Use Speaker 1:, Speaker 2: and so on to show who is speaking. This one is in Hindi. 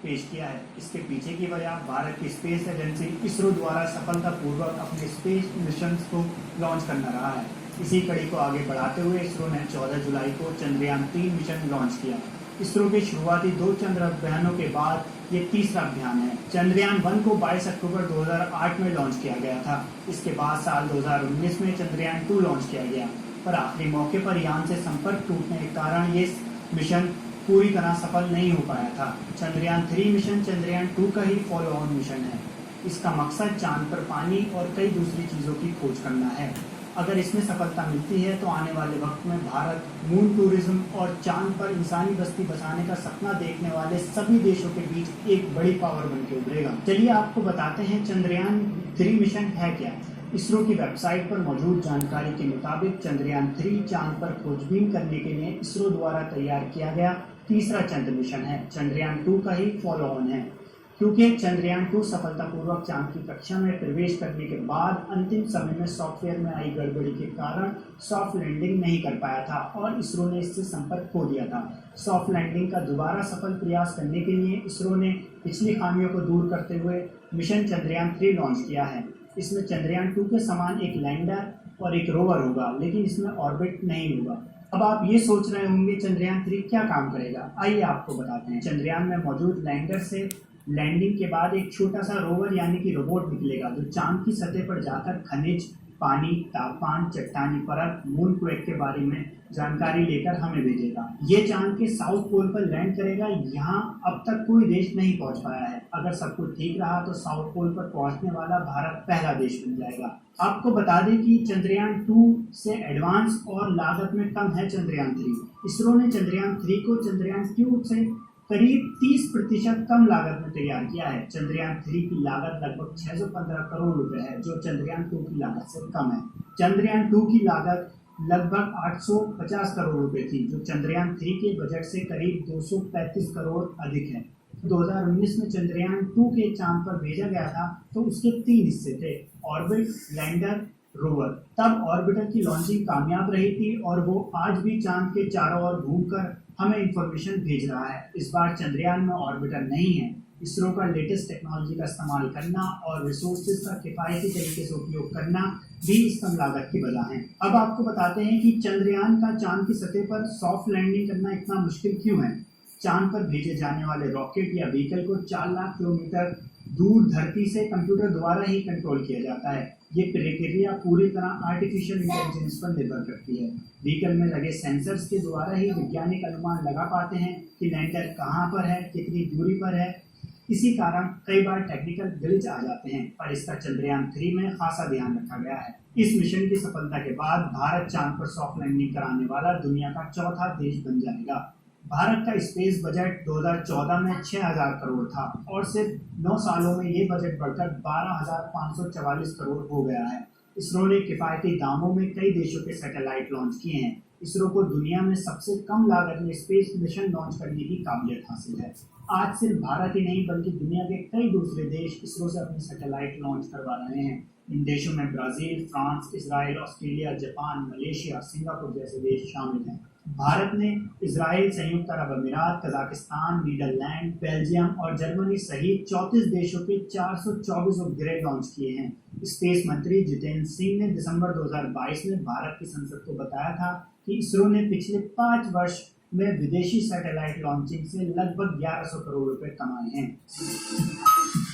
Speaker 1: पेश किया है। इसके पीछे की वजह भारत की स्पेस एजेंसी इसरो द्वारा सफलतापूर्वक अपने स्पेस मिशन को लॉन्च करना रहा है। इसी कड़ी को आगे बढ़ाते हुए इसरो ने 14 जुलाई को चंद्रयान 3 मिशन लॉन्च किया। इसरो के शुरुआती 2 चंद्र अभियानों के बाद ये तीसरा अभियान है। चंद्रयान 1 को 22 अक्टूबर 2008 में लॉन्च किया गया था। इसके बाद साल 2019 में चंद्रयान 2 लॉन्च किया गया, पर आखिरी मौके पर यान से संपर्क टूटने के कारण ये मिशन पूरी तरह सफल नहीं हो पाया था। चंद्रयान 3 मिशन चंद्रयान 2 का ही फॉलो ऑन मिशन है। इसका मकसद चांद पर पानी और कई दूसरी चीजों की खोज करना है। अगर इसमें सफलता मिलती है तो आने वाले वक्त में भारत मून टूरिज्म और चांद पर इंसानी बस्ती बसाने का सपना देखने वाले सभी देशों के बीच एक बड़ी पावर बनकर उभरेगा। चलिए आपको बताते हैं चंद्रयान 3 मिशन है क्या। इसरो की वेबसाइट पर मौजूद जानकारी के मुताबिक चंद्रयान 3 चांद पर खोजबीन करने के लिए इसरो द्वारा तैयार किया गया तीसरा चंद्र मिशन है। चंद्रयान 2 का ही फॉलो ऑन है, क्योंकि चंद्रयान 2 सफलतापूर्वक चांद की कक्षा में प्रवेश करने के बाद अंतिम समय में सॉफ्टवेयर में आई गड़बड़ी के कारण सॉफ्ट लैंडिंग नहीं कर पाया था और इसरो ने इससे संपर्क खो दिया था। सॉफ्ट लैंडिंग का दोबारा सफल प्रयास करने के लिए इसरो ने पिछली खामियों को दूर करते हुए मिशन चंद्रयान 3 लॉन्च किया है। इसमें चंद्रयान 2 के समान एक लैंडर और एक रोवर होगा, लेकिन इसमें ऑर्बिट नहीं होगा। अब आप ये सोच रहे होंगे चंद्रयान 3 क्या काम करेगा। आइए आपको बताते हैं। चंद्रयान में मौजूद लैंडर से लैंडिंग के बाद एक छोटा सा रोवर यानी कि रोबोट निकलेगा, जो चांद की सतह पर जाकर खनिज, पानी, तापमान, चट्टानी परत, मून क्वेक के बारे में जानकारी लेकर हमें भेजेगा। ये चांद के साउथ पोल पर लैंड करेगा। यहाँ अब तक कोई देश नहीं पहुंच पाया है। अगर सब कुछ ठीक रहा तो साउथ पोल पर पहुंचने वाला भारत पहला देश बन जाएगा। आपको बता दें कि चंद्रयान 2 से एडवांस और लागत में कम है चंद्रयान 3। इसरो ने चंद्रयान 3 को चंद्रयान 2 से करीब 30% कम लागत में तैयार किया है। चंद्रयान 3 की लागत लगभग 615 करोड़ रुपए है, जो चंद्रयान 2 की लागत से कम है। चंद्रयान 2 की लागत लगभग 850 करोड़ रुपए थी, जो चंद्रयान 3 के बजट से करीब 235 करोड़ अधिक है। 2019 में चंद्रयान 2 के चांद पर भेजा गया था, तो उसके 3 हिस्से थे: ऑर्बिट, लैंडर, रोवर। तब ऑर्बिटर की लॉन्चिंग कामयाब रही थी और वो आज भी चांद के चारों ओर घूमकर हमें इंफॉर्मेशन भेज रहा है। इस बार चंद्रयान में ऑर्बिटर नहीं है। इसरो का लेटेस्ट टेक्नोलॉजी का इस्तेमाल करना और रिसोर्सेज का किफायती तरीके से उपयोग करना भी इस कम लागत की वजह है। अब आपको बताते हैं कि चंद्रयान का चांद की सतह पर सॉफ्ट लैंडिंग करना इतना मुश्किल क्यों है। चांद पर भेजे जाने वाले रॉकेट या व्हीकल को 4 लाख किलोमीटर दूर धरती से कंप्यूटर द्वारा ही कंट्रोल किया जाता है। ये प्रक्रिया पूरी तरह आर्टिफिशियल इंटेलिजेंस पर निर्भर करती है। व्हीकल में लगे सेंसर्स के द्वारा ही वैज्ञानिक अनुमान लगा पाते हैं कि लैंडर कहाँ पर है, कितनी दूरी पर है। इसी कारण कई बार टेक्निकल ग्लिच आ जाते हैं, पर इसका चंद्रयान 3 में खासा ध्यान रखा गया है। इस मिशन की सफलता के बाद भारत चांद पर सॉफ्ट लैंडिंग कराने वाला दुनिया का चौथा देश बन जाएगा। भारत का स्पेस बजट 2014 में 6000 करोड़ था और सिर्फ 9 सालों में ये बजट बढ़कर 12,544 करोड़ हो गया है। इसरो ने किफायती दामों में कई देशों के सैटेलाइट लॉन्च किए हैं। इसरो को दुनिया में सबसे कम लागत में स्पेस मिशन लॉन्च करने की काबिलियत हासिल है। आज सिर्फ भारत ही नहीं बल्कि दुनिया के कई दूसरे देश इसरो से अपने सैटेलाइट लॉन्च करवा रहे हैं। इन देशों में Brazil, France, Israel, Australia, Japan, Malaysia, Singapore जैसे देश शामिल हैं। भारत ने इजराइल, संयुक्त अरब अमीरात, कजाकिस्तान, नीदरलैंड, बेल्जियम और जर्मनी सहित 34 देशों के 424 उपग्रह लॉन्च किए हैं। स्पेस मंत्री जितेंद्र सिंह ने दिसंबर 2022 में भारत की संसद को बताया था कि इसरो ने पिछले 5 वर्ष में विदेशी सैटेलाइट लॉन्चिंग से लगभग 1100 करोड़ रुपए कमाए हैं।